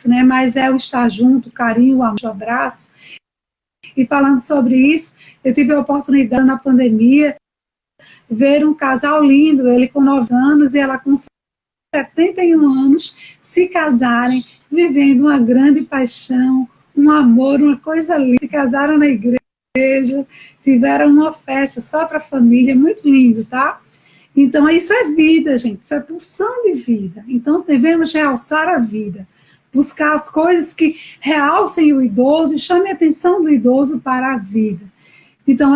né, mas é o estar junto, o carinho, o amor, o abraço. E falando sobre isso, eu tive a oportunidade na pandemia ver um casal lindo, ele com 9 anos e ela com 71 anos, se casarem, vivendo uma grande paixão, um amor, uma coisa linda. Se casaram na igreja, tiveram uma festa só para a família, muito lindo, tá? Então, isso é vida, gente, isso é pulsão de vida. Então, devemos realçar a vida, buscar as coisas que realcem o idoso e chamem a atenção do idoso para a vida. Então,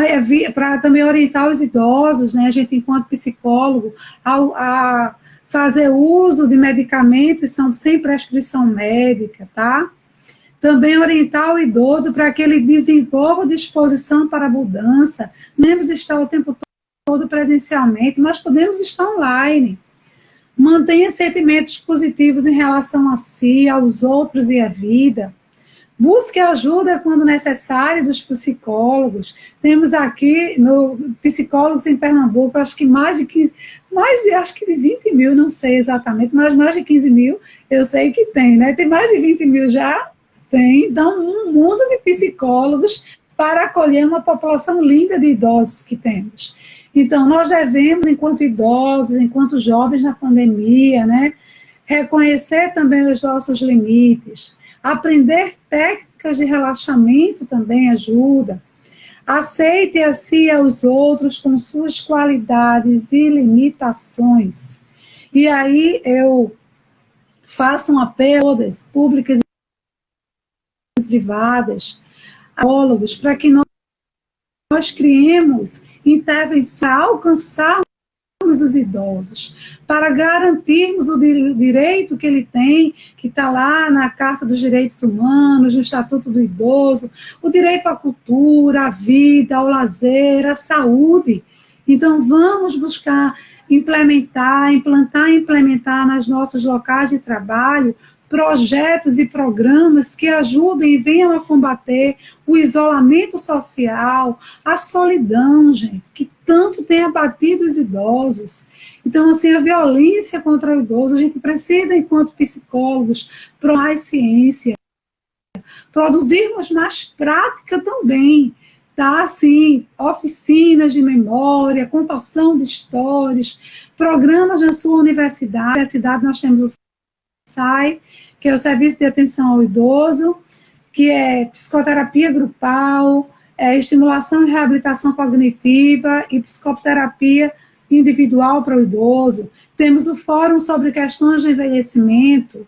para também orientar os idosos, né, a gente, enquanto psicólogo, a fazer uso de medicamentos sem prescrição médica, tá? Também orientar o idoso para que ele desenvolva disposição para a mudança. Não devemos estar o tempo todo presencialmente, mas podemos estar online. Mantenha sentimentos positivos em relação a si, aos outros e à vida. Busque ajuda quando necessário dos psicólogos. Temos aqui, no Psicólogos em Pernambuco, acho que acho que de 20 mil, não sei exatamente, mas mais de 15 mil eu sei que tem, né? Tem mais de 20 mil já? Tem. Então, um mundo de psicólogos para acolher uma população linda de idosos que temos. Então, nós devemos, enquanto idosos, enquanto jovens na pandemia, né, reconhecer também os nossos limites, aprender técnicas de relaxamento também ajuda. Aceite a si e aos outros com suas qualidades e limitações. E aí eu faço um apelo a todas, públicas e privadas, a psicólogos, para que nós criemos intervenções para alcançarmos os idosos, para garantirmos o direito que ele tem, que está lá na Carta dos Direitos Humanos, no Estatuto do Idoso, o direito à cultura, à vida, ao lazer, à saúde. Então, vamos buscar implantar nos nossos locais de trabalho projetos e programas que ajudem e venham a combater o isolamento social, a solidão, gente, que tanto tem abatido os idosos. Então, assim, a violência contra o idoso, a gente precisa, enquanto psicólogos, mais ciência, produzirmos mais prática também, tá? Assim, oficinas de memória, contação de histórias, programas na sua universidade. Na universidade nós temos o SAI, que é o Serviço de Atenção ao Idoso, que é psicoterapia grupal, estimulação e reabilitação cognitiva e psicoterapia individual para o idoso. Temos o Fórum sobre questões de envelhecimento,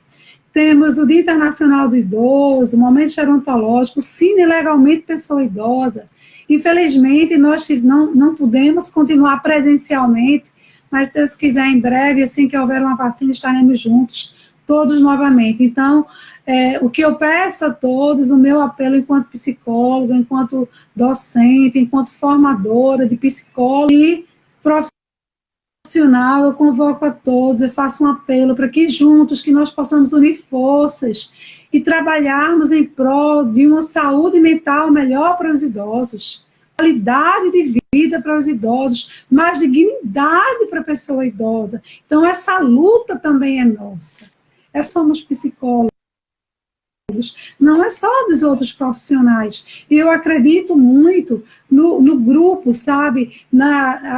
temos o Dia Internacional do Idoso, o Momento Gerontológico, o Cine Legalmente Pessoa Idosa. Infelizmente, nós não podemos continuar presencialmente, mas se Deus quiser, em breve, assim que houver uma vacina, estaremos juntos, todos novamente. Então, o que eu peço a todos, o meu apelo enquanto psicóloga, enquanto docente, enquanto formadora de psicólogo e profissional, eu convoco a todos, eu faço um apelo para que juntos, que nós possamos unir forças e trabalharmos em prol de uma saúde mental melhor para os idosos, qualidade de vida para os idosos, mais dignidade para a pessoa idosa. Então, essa luta também é nossa. Somos psicólogos, não é só dos outros profissionais. E eu acredito muito no grupo, sabe?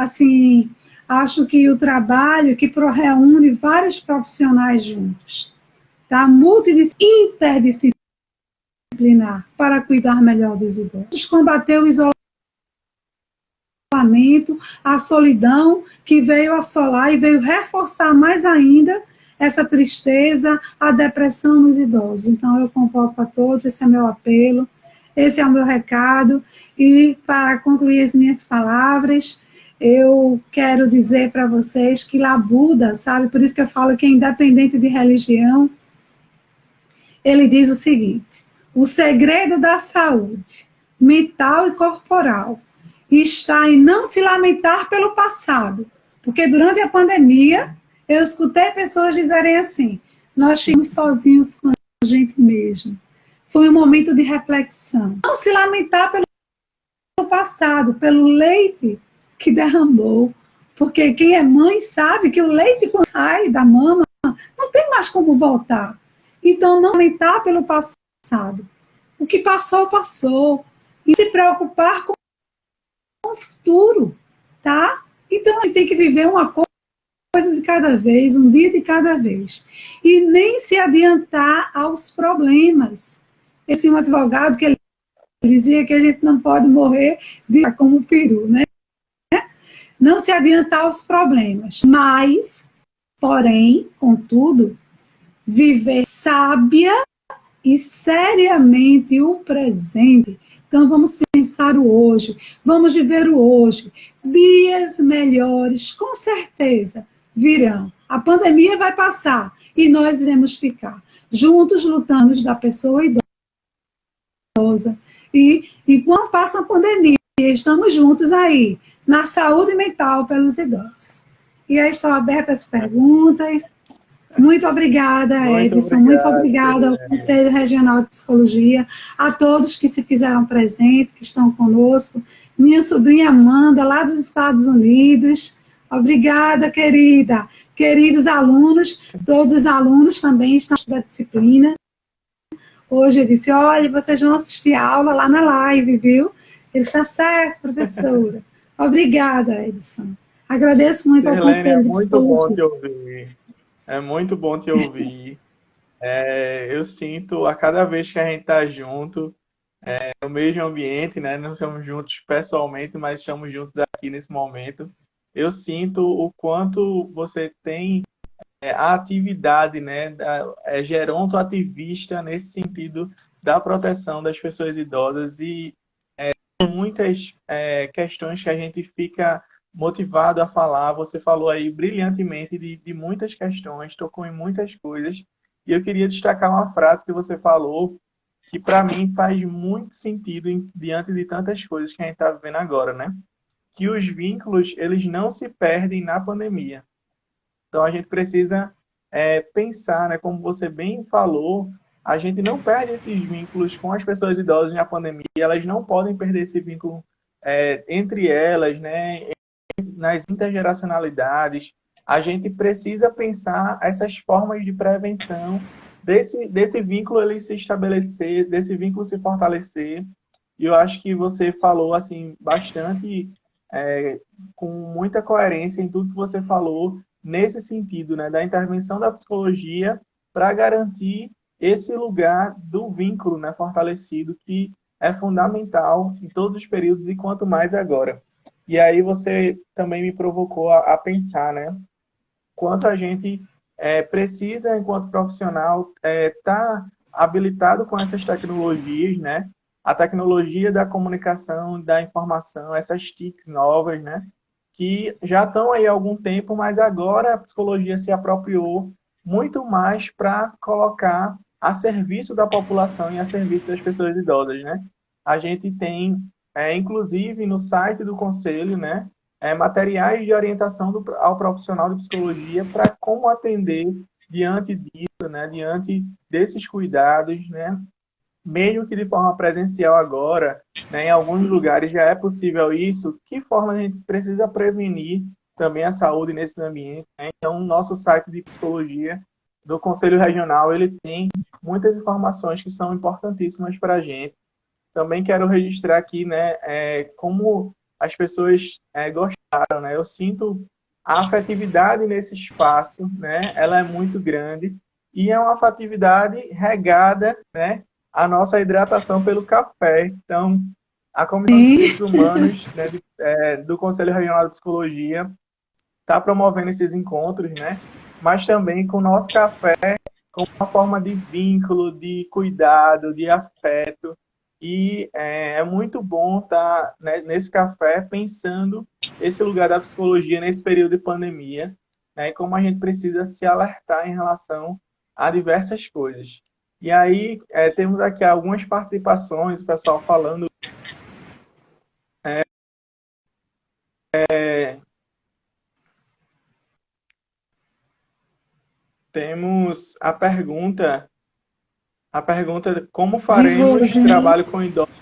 Assim, acho que o trabalho que reúne vários profissionais juntos, tá? Interdisciplinar, para cuidar melhor dos idosos. Combater o isolamento, a solidão que veio assolar e veio reforçar mais ainda essa tristeza, a depressão nos idosos. Então, eu convoco a todos, esse é meu apelo, esse é o meu recado, e para concluir as minhas palavras, eu quero dizer para vocês que lá Buda, sabe, por isso que eu falo que é independente de religião, ele diz o seguinte: o segredo da saúde mental e corporal está em não se lamentar pelo passado, porque durante a pandemia eu escutei pessoas dizerem assim: nós ficamos sozinhos com a gente mesmo. Foi um momento de reflexão. Não se lamentar pelo passado, pelo leite que derramou, porque quem é mãe sabe que o leite, quando sai da mama, não tem mais como voltar. Então, não lamentar pelo passado. O que passou, passou. E se preocupar com o futuro, tá? Então, a gente tem que viver uma coisa de cada vez, um dia de cada vez. E nem se adiantar aos problemas. Esse um advogado que ele dizia que a gente não pode morrer como peru, né? Não se adiantar aos problemas, mas, porém, contudo, viver sábia e seriamente o presente. Então, vamos pensar o hoje, vamos viver o hoje. Dias melhores, com certeza, virão. A pandemia vai passar e nós iremos ficar juntos lutando da pessoa idosa. E quando passa a pandemia, estamos juntos aí, na saúde mental pelos idosos. E aí estão abertas as perguntas. Muito obrigada, Edson. Muito obrigada ao Conselho Regional de Psicologia, a todos que se fizeram presente, que estão conosco. Minha sobrinha Amanda, lá dos Estados Unidos. Obrigada, querida. Queridos alunos, todos os alunos também estão da disciplina. Hoje eu disse: olha, vocês vão assistir a aula lá na live, viu? Ele está certo, professora. Obrigada, Edson. Agradeço muito ao Conselho de Psicologia. É muito bom te ouvir. Eu sinto a cada vez que a gente está junto, no mesmo ambiente, né? Não estamos juntos pessoalmente, mas estamos juntos aqui nesse momento. Eu sinto o quanto você tem a atividade, né? Gerontoativista nesse sentido da proteção das pessoas idosas e muitas questões que a gente fica motivado a falar. Você falou aí brilhantemente de muitas questões, tocou em muitas coisas, e eu queria destacar uma frase que você falou, que para mim faz muito sentido diante de tantas coisas que a gente está vivendo agora, né? Que os vínculos, eles não se perdem na pandemia. Então a gente precisa pensar, né? Como você bem falou, a gente não perde esses vínculos com as pessoas idosas na pandemia, elas não podem perder esse vínculo entre elas, né? Nas intergeracionalidades, a gente precisa pensar essas formas de prevenção desse vínculo ele se estabelecer, desse vínculo se fortalecer. E eu acho que você falou assim bastante, com muita coerência em tudo que você falou nesse sentido, né, da intervenção da psicologia para garantir esse lugar do vínculo, né, fortalecido, que é fundamental em todos os períodos e quanto mais agora. E aí você também me provocou a pensar, né? Quanto a gente precisa, enquanto profissional, estar habilitado com essas tecnologias, né? A tecnologia da comunicação, da informação, essas TICs novas, né? Que já estão aí há algum tempo, mas agora a psicologia se apropriou muito mais para colocar a serviço da população e a serviço das pessoas idosas, né? A gente tem, inclusive, no site do Conselho, né? Materiais de orientação ao profissional de psicologia para como atender diante disso, né? Diante desses cuidados, né? Mesmo que de forma presencial agora, né, em alguns lugares já é possível isso, que forma a gente precisa prevenir também a saúde nesse ambiente, né? Então, o nosso site de psicologia do Conselho Regional, ele tem muitas informações que são importantíssimas para a gente. Também quero registrar aqui, né, como as pessoas gostaram, né? Eu sinto a afetividade nesse espaço, né? Ela é muito grande e é uma afetividade regada, né? A nossa hidratação pelo café. Então, a Comissão de Direitos Humanos, né, do Conselho Regional de Psicologia está promovendo esses encontros, né? Mas também com o nosso café como uma forma de vínculo, de cuidado, de afeto. E é muito bom estar, né, nesse café pensando esse lugar da psicologia nesse período de pandemia, né, e como a gente precisa se alertar em relação a diversas coisas. E aí temos aqui algumas participações, o pessoal falando. Temos a pergunta como De faremos Rose, né? trabalho com idosos?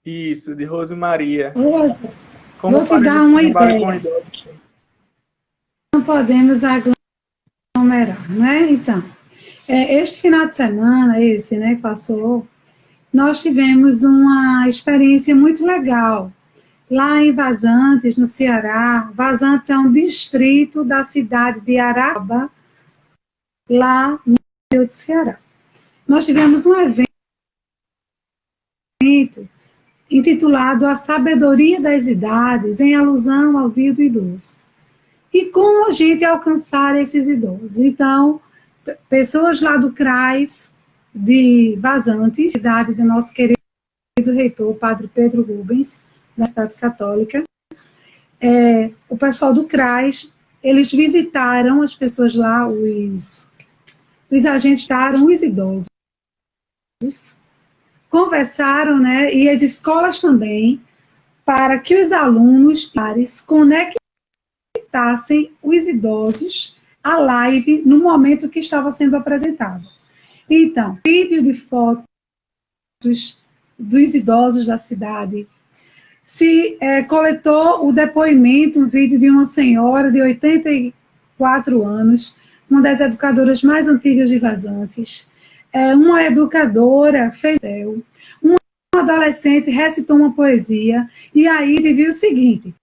Isso, de Rose Maria. Rose, Como vou te dar faremos uma trabalho com ideia. idosos? Não podemos aglomerar, né? Então, este final de semana, esse, né, que passou, nós tivemos uma experiência muito legal. Lá em Vazantes, no Ceará, Vazantes é um distrito da cidade de Araba, lá no Rio de Ceará. Nós tivemos um evento intitulado A Sabedoria das Idades, em alusão ao Dia do Idoso. E como a gente alcançar esses idosos? Então, pessoas lá do CRAS de Vazantes, cidade do nosso querido reitor, Padre Pedro Rubens, da cidade católica, o pessoal do CRAS, eles visitaram as pessoas lá, os agentes estavam, os idosos, conversaram, né, e as escolas também, para que os alunos pares conectassem os idosos à live no momento que estava sendo apresentado. Então, vídeo de fotos dos idosos da cidade, se coletou o depoimento, um vídeo de uma senhora de 84 anos, uma das educadoras mais antigas de Vazantes, uma educadora fez um adolescente recitou uma poesia, e aí viu o seguinte,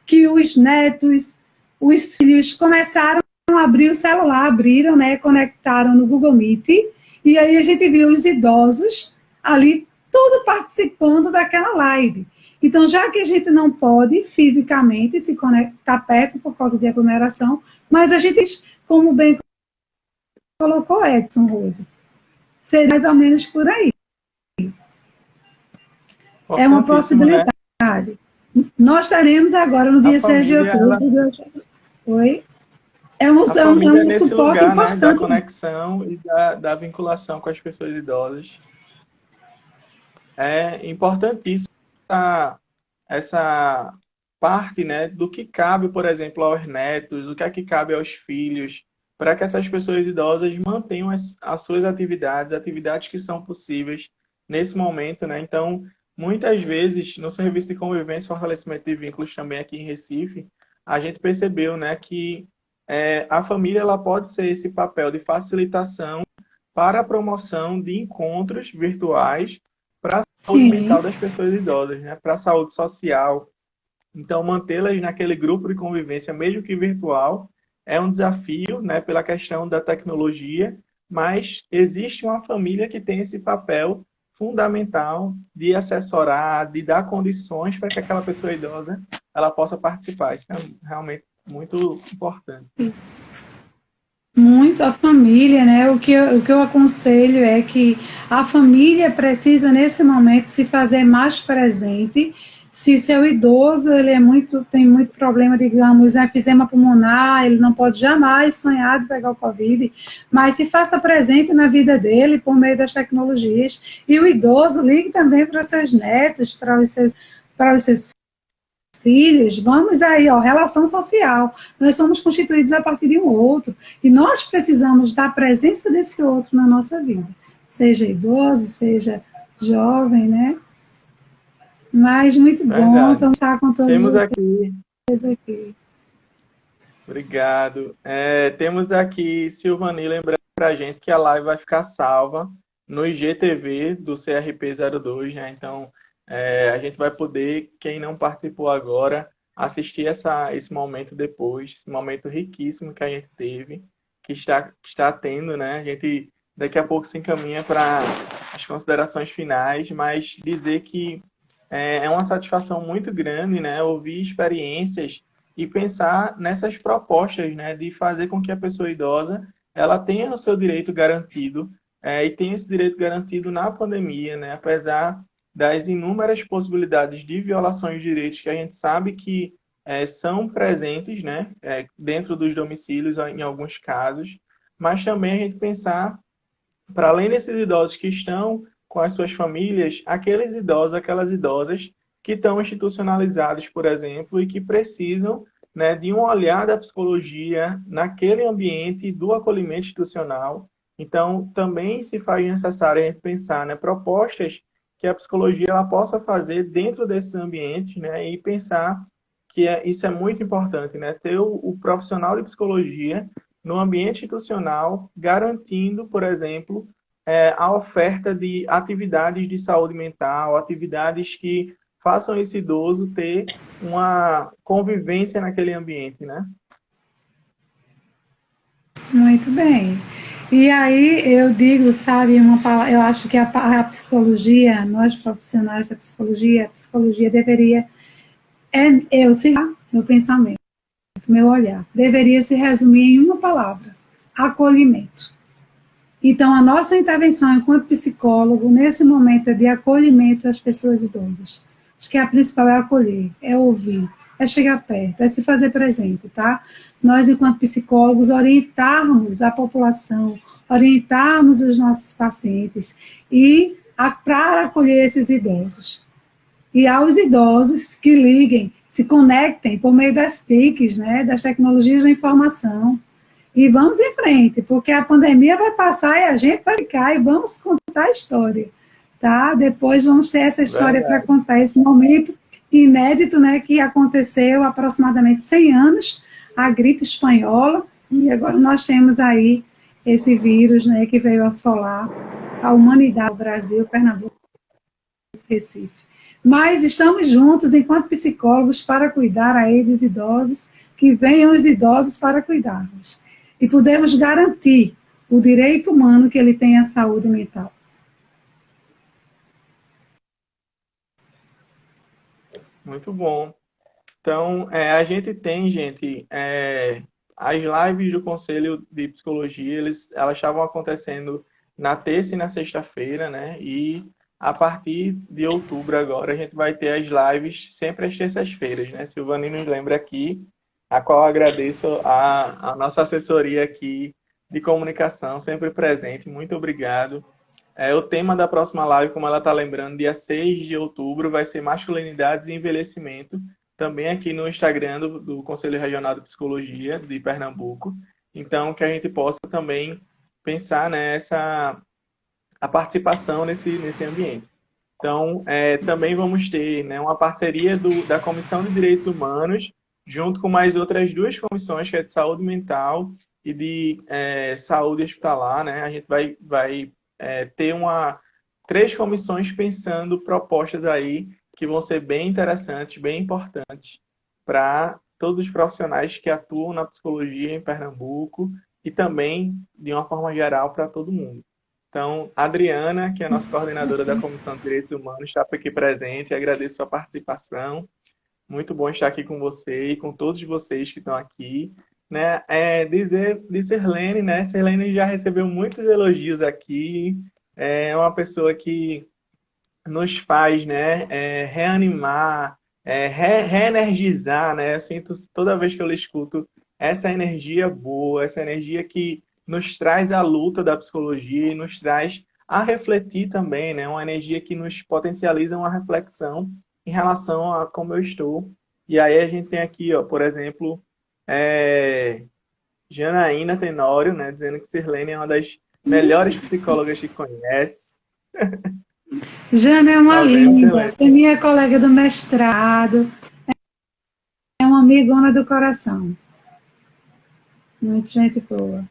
que os netos, os filhos começaram a abrir o celular, abriram, né, conectaram no Google Meet, e aí a gente viu os idosos ali, tudo participando daquela live. Então, já que a gente não pode fisicamente se conectar perto por causa de aglomeração, mas a gente, como bem colocou Edson Rose, seria mais ou menos por aí. É uma possibilidade. Né? Nós teremos agora no dia 6 de outubro. Oi? É um nesse suporte lugar, importante. Né, da conexão e da vinculação com as pessoas idosas. É importantíssimo essa parte, né, do que cabe, por exemplo, aos netos, do que é que cabe aos filhos, para que essas pessoas idosas mantenham as suas atividades que são possíveis nesse momento, né? Então, muitas vezes, no serviço de convivência e fortalecimento de vínculos também aqui em Recife, a gente percebeu, né, que a família ela pode ser esse papel de facilitação para a promoção de encontros virtuais para a saúde mental das pessoas idosas, né? Para a saúde social. Então, mantê-las naquele grupo de convivência, mesmo que virtual, é um desafio, né, pela questão da tecnologia, mas existe uma família que tem esse papel fundamental de assessorar, de dar condições para que aquela pessoa idosa ela possa participar. Isso é realmente muito importante. Muito a família, né? O que eu aconselho é que a família precisa, nesse momento, se fazer mais presente. Se seu idoso tem muito problema, digamos, enfisema pulmonar, ele não pode jamais sonhar de pegar o Covid, mas se faça presente na vida dele por meio das tecnologias. E o idoso ligue também para seus netos, para os seus filhos, vamos aí, ó, relação social. Nós somos constituídos a partir de um outro, e nós precisamos da presença desse outro na nossa vida, seja idoso, seja jovem, né? Mas muito bom, Verdade. então estar com todos Temos aqui, vocês aqui. obrigado. Temos aqui Silvani lembrando para a gente que a live vai ficar salva no IGTV do CRP02, né? Então, a gente vai poder, quem não participou agora, assistir esse momento depois, esse momento riquíssimo que a gente teve, que está tendo, né? A gente daqui a pouco se encaminha para as considerações finais, mas dizer que é uma satisfação muito grande, né? Ouvir experiências e pensar nessas propostas, né? De fazer com que a pessoa idosa ela tenha o seu direito garantido, e tenha esse direito garantido na pandemia, né? Apesar das inúmeras possibilidades de violações de direitos que a gente sabe que são presentes, né? Dentro dos domicílios em alguns casos, mas também a gente pensar para além desses idosos que estão com as suas famílias, aqueles idosos, aquelas idosas que estão institucionalizados, por exemplo, e que precisam, né, de um olhar da psicologia naquele ambiente do acolhimento institucional. Então, também se faz necessário a gente pensar, né, propostas que a psicologia ela possa fazer dentro desses ambientes, né, e pensar que isso é muito importante, né, ter o profissional de psicologia no ambiente institucional, garantindo, por exemplo, a oferta de atividades de saúde mental, atividades que façam esse idoso ter uma convivência naquele ambiente, né? Muito bem. E aí eu digo, sabe, eu acho que a psicologia, nós profissionais da psicologia, a psicologia deveria, meu pensamento, meu olhar, deveria se resumir em uma palavra: acolhimento. Então, a nossa intervenção enquanto psicólogo, nesse momento, é de acolhimento às pessoas idosas. Acho que a principal é acolher, é ouvir, é chegar perto, é se fazer presente, tá? Nós, enquanto psicólogos, orientarmos a população, orientarmos os nossos pacientes e para acolher esses idosos. E aos idosos que liguem, se conectem por meio das TICs, né, das tecnologias da informação, e vamos em frente, porque a pandemia vai passar e a gente vai ficar e vamos contar a história, tá? Depois vamos ter essa história para Verdade. contar, esse momento inédito, né, que aconteceu há aproximadamente 100 anos, a gripe espanhola, e agora nós temos aí esse vírus, né, que veio assolar a humanidade, o Brasil, Pernambuco, Recife. Mas estamos juntos enquanto psicólogos para cuidar aí dos idosos, que venham os idosos para cuidarmos. E podemos garantir o direito humano que ele tem à saúde mental. Muito bom. Então, a gente tem, gente, as lives do Conselho de Psicologia, elas estavam acontecendo na terça e na sexta-feira, né? E a partir de outubro agora, a gente vai ter as lives sempre às terças-feiras, né? Silvani nos lembra aqui, a qual agradeço a nossa assessoria aqui de comunicação, sempre presente. Muito obrigado. O tema da próxima live, como ela está lembrando, dia 6 de outubro, vai ser Masculinidades e Envelhecimento, também aqui no Instagram do Conselho Regional de Psicologia de Pernambuco. Então, que a gente possa também pensar nessa a participação nesse ambiente. Então, também vamos ter, né, uma parceria da Comissão de Direitos Humanos, junto com mais outras duas comissões, que é de saúde mental e de saúde hospitalar, né? A gente vai ter três comissões pensando propostas aí que vão ser bem interessantes, bem importantes para todos os profissionais que atuam na psicologia em Pernambuco e também, de uma forma geral, para todo mundo. Então, a Adriana, que é a nossa coordenadora da Comissão de Direitos Humanos, está aqui presente. Agradeço a sua participação. Muito bom estar aqui com você e com todos vocês que estão aqui. Né? Dizer de Sirlene, né? Sirlene já recebeu muitos elogios aqui. É uma pessoa que nos faz, né, reanimar, reenergizar, né? Eu sinto toda vez que eu lhe escuto essa energia boa, essa energia que nos traz a luta da psicologia e nos traz a refletir também, né? Uma energia que nos potencializa uma reflexão em relação a como eu estou. E aí a gente tem aqui, ó, por exemplo, Janaína Tenório, né, dizendo que Sirlene é uma das melhores psicólogas que conhece. Jana é uma Tá vendo, linda, Sirlene? é minha colega do mestrado, é uma amigona do coração. Muito gente boa.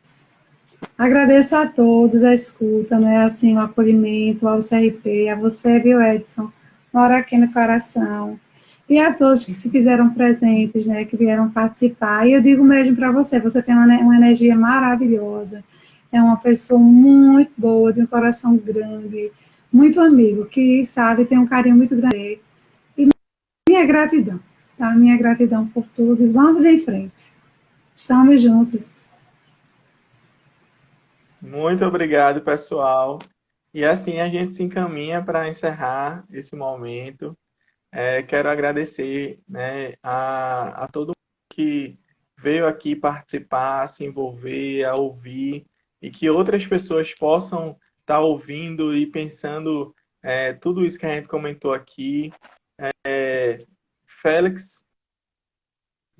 Agradeço a todos a escuta, né, assim, o acolhimento, ao CRP, a você, viu, Edson, mora aqui no coração. E a todos que se fizeram presentes, né, que vieram participar. E eu digo mesmo para você, você tem uma energia maravilhosa, é uma pessoa muito boa, de um coração grande, muito amigo, que sabe, tem um carinho muito grande. E minha gratidão, tá? Minha gratidão por tudo. Vamos em frente. Estamos juntos. Muito obrigado, pessoal. E assim a gente se encaminha para encerrar esse momento. Quero agradecer, né, a todo mundo que veio aqui participar, se envolver, a ouvir, e que outras pessoas possam estar ouvindo e pensando tudo isso que a gente comentou aqui. Félix,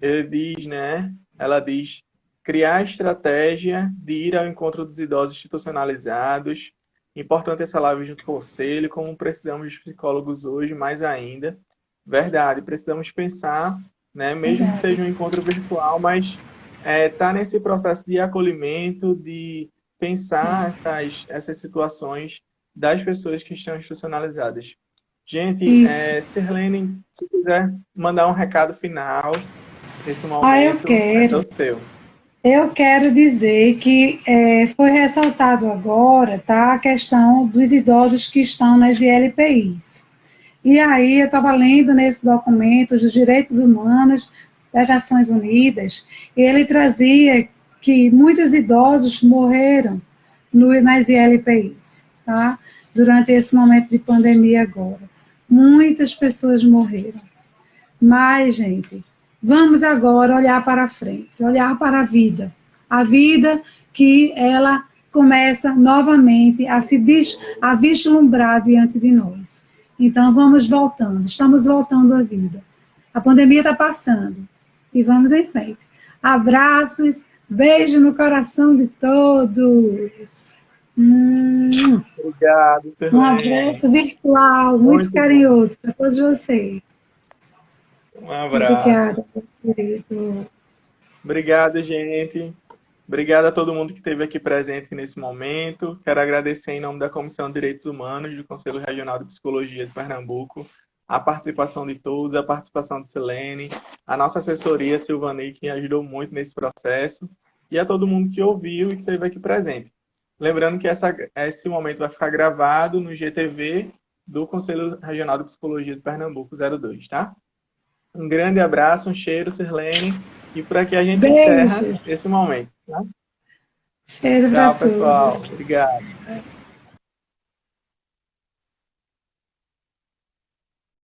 ele diz, né? Ela diz criar estratégia de ir ao encontro dos idosos institucionalizados. Importante essa live junto com o conselho, como precisamos de psicólogos hoje, mais ainda. Verdade, precisamos pensar, né? Mesmo que seja um encontro virtual, mas tá nesse processo de acolhimento, de pensar essas situações das pessoas que estão institucionalizadas. Gente, Isso. Sirlene, se quiser mandar um recado final, esse Eu momento é quero. todo seu. Eu quero dizer que foi ressaltado agora, tá, a questão dos idosos que estão nas ILPIs. E aí eu estava lendo nesse documento dos direitos humanos das Nações Unidas, e ele trazia que muitos idosos morreram nas ILPIs, tá? Durante esse momento de pandemia agora. Muitas pessoas morreram. Mas, gente, vamos agora olhar para frente, olhar para a vida que ela começa novamente a vislumbrar diante de nós. Então, vamos voltando, estamos voltando à vida. A pandemia está passando e vamos em frente. Abraços, beijo no coração de todos. Obrigado, Um Sirlene. abraço virtual, muito Muito bom. carinhoso para todos vocês. Um abraço. Obrigada, querido. Obrigado, gente. Obrigado a todo mundo que esteve aqui presente nesse momento. Quero agradecer em nome da Comissão de Direitos Humanos do Conselho Regional de Psicologia de Pernambuco a participação de todos, a participação de Silene, a nossa assessoria, Silvani, que ajudou muito nesse processo, e a todo mundo que ouviu e que esteve aqui presente. Lembrando que esse momento vai ficar gravado no GTV do Conselho Regional de Psicologia de Pernambuco 02, tá? Um grande abraço, um cheiro, Sirlene, e por aqui a gente encerra esse momento. Tá? Cheiro para Tchau, pessoal. todos. Obrigado.